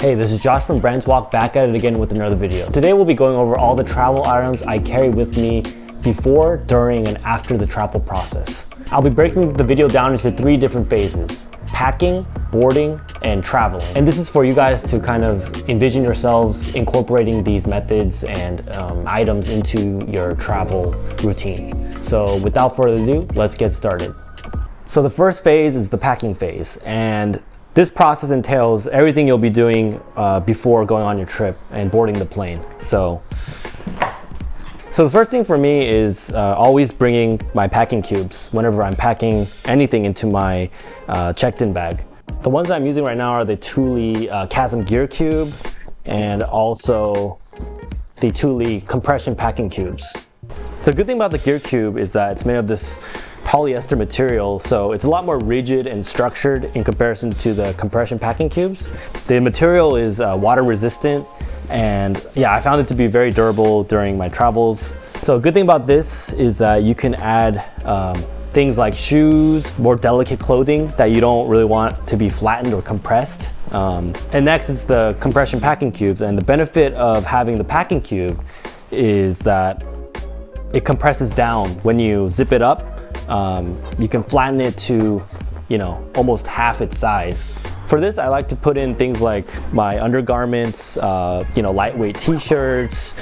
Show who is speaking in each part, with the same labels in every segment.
Speaker 1: Hey, this is Josh from Brand's Walk, back at it again with another video. Today we'll be going over all the travel items I carry with me before, during, and after the travel process. I'll be breaking the video down into 3 different phases: packing, boarding, and traveling. And this is for you guys to kind of envision yourselves incorporating these methods and items into your travel routine. So without further ado, let's get started. So the first phase is the packing phase, and this process entails everything you'll be doing before going on your trip and boarding the plane. So the first thing for me is always bringing my packing cubes whenever I'm packing anything into my checked-in bag. The ones I'm using right now are the Thule Chasm Gear Cube and also the Thule Compression Packing Cubes. So the good thing about the Gear Cube is that it's made of this polyester material, so it's a lot more rigid and structured in comparison to the compression packing cubes. The material is water resistant, and yeah, I found it to be very durable during my travels. So a good thing about this is that you can add things like shoes, more delicate clothing that you don't really want to be flattened or compressed. And next is the compression packing cubes, and the benefit of having the packing cube is that it compresses down. When you zip it up, you can flatten it to, almost half its size. For this, I like to put in things like my undergarments, lightweight t-shirts,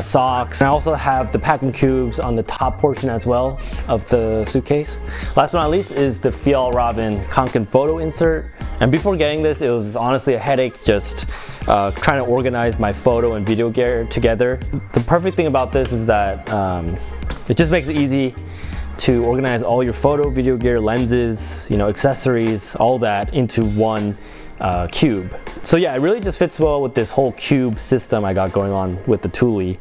Speaker 1: socks. And I also have the packing cubes on the top portion as well of the suitcase. Last but not least is the Fjällräven Kanken photo insert. And before getting this, it was honestly a headache just trying to organize my photo and video gear together. The perfect thing about this is that it just makes it easy to organize all your photo, video gear, lenses, accessories, all that into one cube. So yeah, it really just fits well with this whole cube system I got going on with the Thule.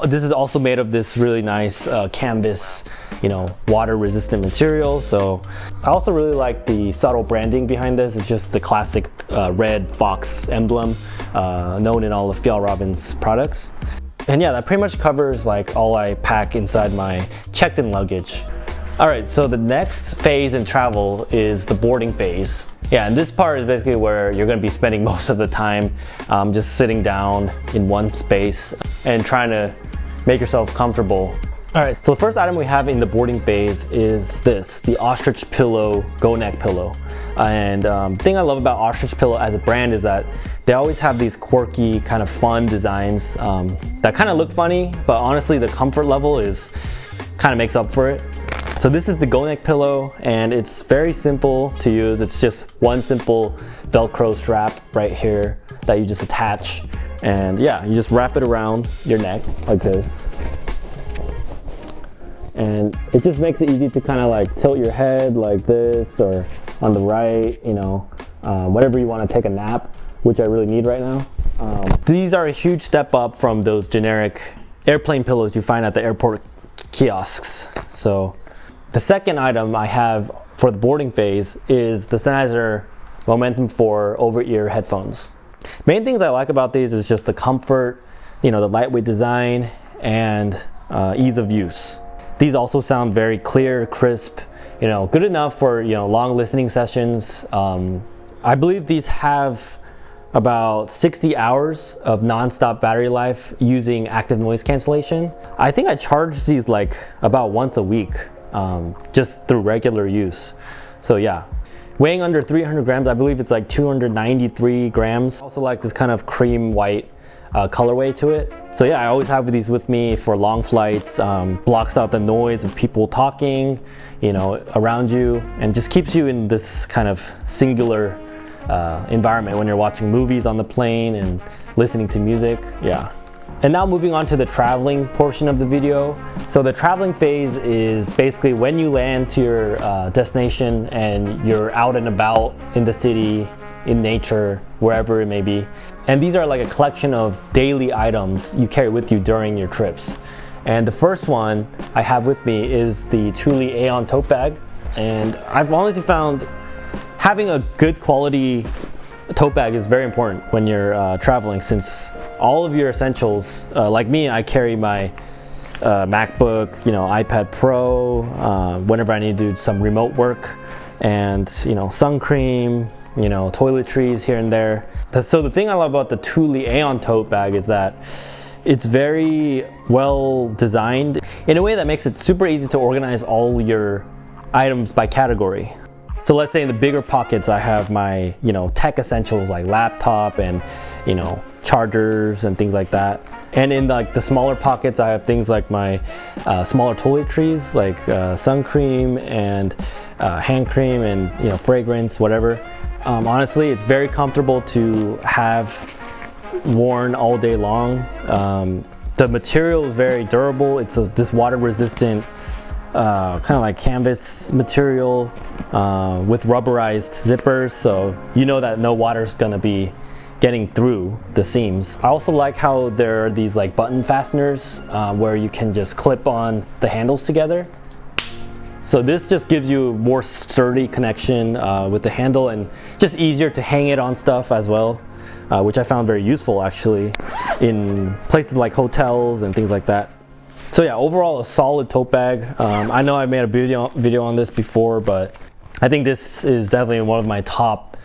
Speaker 1: This is also made of this really nice canvas, water resistant material. So I also really like the subtle branding behind this. It's just the classic red fox emblem known in all of Fjällräven's products. And yeah, that pretty much covers like all I pack inside my checked-in luggage. All right, so the next phase in travel is the boarding phase. Yeah, and this part is basically where you're gonna be spending most of the time just sitting down in one space and trying to make yourself comfortable. All right, so the first item we have in the boarding phase is this, the Ostrich Pillow Go Neck Pillow. And the thing I love about Ostrich Pillow as a brand is that they always have these quirky, kind of fun designs that kind of look funny, but honestly the comfort level kind of makes up for it. So this is the Go Neck Pillow, and it's very simple to use. It's just one simple Velcro strap right here that you just attach. And yeah, you just wrap it around your neck like this. And it just makes it easy to kind of like tilt your head like this or on the right, whenever you want to take a nap, which I really need right now. These are a huge step up from those generic airplane pillows you find at the airport kiosks. So the second item I have for the boarding phase is the Sennheiser Momentum 4 over-ear headphones. Main things I like about these is just the comfort, the lightweight design, and ease of use. These also sound very clear, crisp, good enough for long listening sessions. I believe these have about 60 hours of non-stop battery life using active noise cancellation. I think I charge these like about once a week, just through regular use. So yeah, weighing under 300 grams, I believe it's like 293 grams. I also like this kind of cream white colorway to it. So yeah, I always have these with me for long flights, blocks out the noise of people talking, around you, and just keeps you in this kind of singular environment when you're watching movies on the plane and listening to music. Yeah. And now moving on to the traveling portion of the video. So the traveling phase is basically when you land to your destination and you're out and about in the city, in nature, wherever it may be. And these are like a collection of daily items you carry with you during your trips. And the first one I have with me is the Thule Aeon tote bag. And I've honestly found having a good quality tote bag is very important when you're traveling, since all of your essentials, like me, I carry my MacBook, iPad Pro, whenever I need to do some remote work, and sun cream, you know, toiletries here and there. So the thing I love about the Thule Aeon tote bag is that it's very well designed in a way that makes it super easy to organize all your items by category. So let's say in the bigger pockets, I have my, you know, tech essentials like laptop and, you know, chargers and things like that. And in like the smaller pockets, I have things like my smaller toiletries like sun cream and hand cream and, you know, fragrance, whatever. Honestly, it's very comfortable to have worn all day long. The material is very durable. It's this water resistant kind of like canvas material with rubberized zippers, so you know that no water's gonna be getting through the seams. I also like how there are these like button fasteners where you can just clip on the handles together. So this just gives you more sturdy connection with the handle and just easier to hang it on stuff as well, which I found very useful actually in places like hotels and things like that. So yeah, overall a solid tote bag. I know I made a video on this before, but I think this is definitely one of my top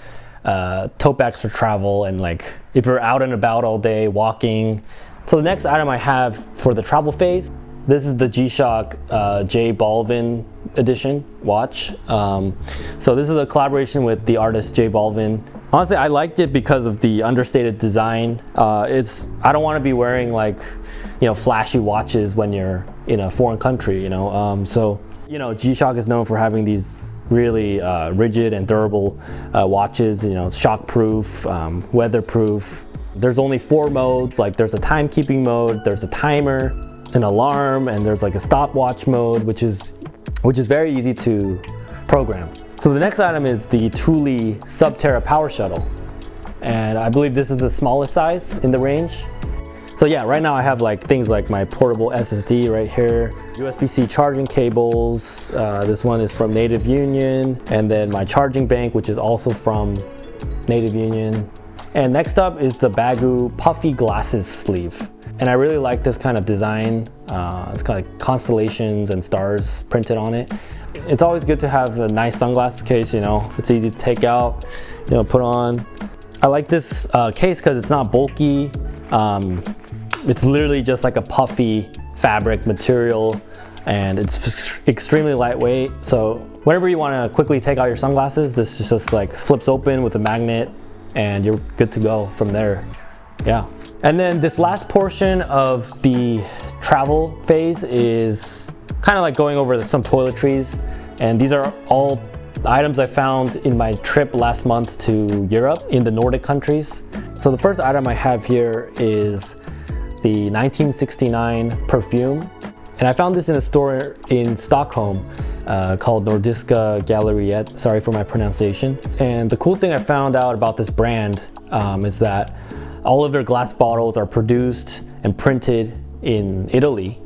Speaker 1: tote bags for travel and like if you're out and about all day walking. So the next item I have for the travel phase, this is the G-Shock J Balvin edition watch. So this is a collaboration with the artist J Balvin. Honestly, I liked it because of the understated design. I don't want to be wearing like, you know, flashy watches when you're in a foreign country, you know. So, you know, G-Shock is known for having these really rigid and durable watches, you know, shock-proof, weatherproof. There's only 4 modes, like there's a timekeeping mode, there's a timer, an alarm, and there's like a stopwatch mode, which is very easy to program. So the next item is the Thule Subterra Power Shuttle. And I believe this is the smallest size in the range. So yeah, right now I have like things like my portable SSD right here, USB-C charging cables. This one is from Native Union, and then my charging bank, which is also from Native Union. And next up is the Baggu Puffy Glasses sleeve. And I really like this kind of design. It's kind of like constellations and stars printed on it. It's always good to have a nice sunglasses case, you know. It's easy to take out, you know, put on. I like this case because it's not bulky. It's literally just like a puffy fabric material and it's extremely lightweight. So whenever you want to quickly take out your sunglasses, this just like flips open with a magnet and you're good to go from there. Yeah. And then this last portion of the travel phase is kind of like going over some toiletries. And these are all items I found in my trip last month to Europe in the Nordic countries. So the first item I have here is the 1969 perfume. And I found this in a store in Stockholm called Nordiska Galleriet. Sorry for my pronunciation. And the cool thing I found out about this brand is that all of their glass bottles are produced and printed in Italy.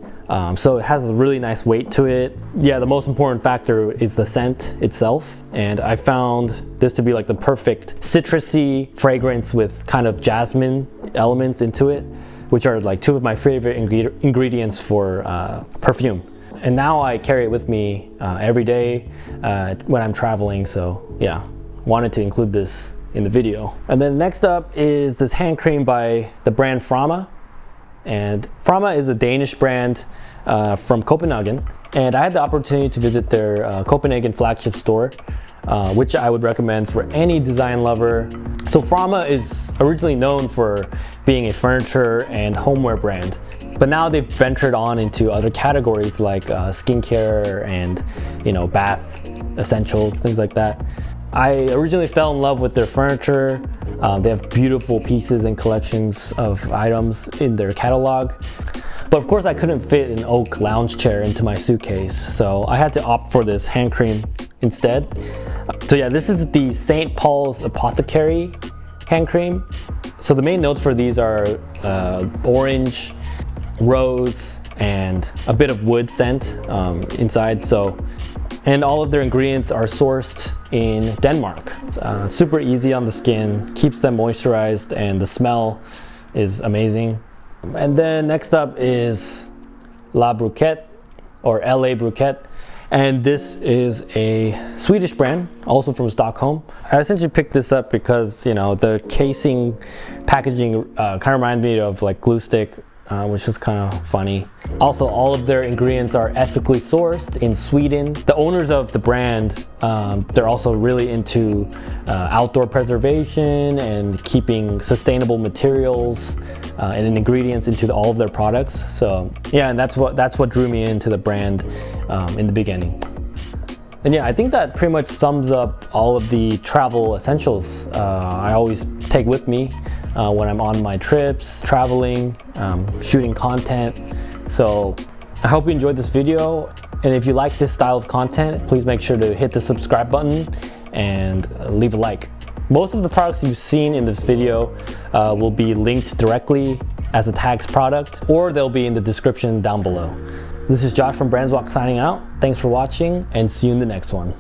Speaker 1: So it has a really nice weight to it. Yeah, the most important factor is the scent itself. And I found this to be like the perfect citrusy fragrance with kind of jasmine elements into it, which are like 2 of my favorite ingredients for perfume. And now I carry it with me every day when I'm traveling. So yeah, wanted to include this in the video. And then next up is this hand cream by the brand Frama. And Frama is a Danish brand from Copenhagen. And I had the opportunity to visit their Copenhagen flagship store, which I would recommend for any design lover. So Frama is originally known for being a furniture and homeware brand, but now they've ventured on into other categories like skincare and, you know, bath essentials, things like that. I originally fell in love with their furniture. They have beautiful pieces and collections of items in their catalog. But of course I couldn't fit an oak lounge chair into my suitcase, so I had to opt for this hand cream instead. So yeah, this is the St. Paul's Apothecary hand cream. So the main notes for these are orange, rose, and a bit of wood scent inside. And all of their ingredients are sourced in Denmark. Super easy on the skin, keeps them moisturized, and the smell is amazing. And then next up is La Bruquette, or LA Bruquette. And this is a Swedish brand, also from Stockholm. I essentially picked this up because, you know, the casing packaging kind of reminded me of like glue stick, which is kind of funny. Also, all of their ingredients are ethically sourced in Sweden. The owners of the brand, they're also really into outdoor preservation and keeping sustainable materials and ingredients into all of their products. So yeah, and that's what drew me into the brand in the beginning. And yeah, I think that pretty much sums up all of the travel essentials I always take with me when I'm on my trips, traveling, shooting content. So I hope you enjoyed this video. And if you like this style of content, please make sure to hit the subscribe button and leave a like. Most of the products you've seen in this video will be linked directly as a tagged product, or they'll be in the description down below. This is Josh from BrandsWalk signing out. Thanks for watching, and see you in the next one.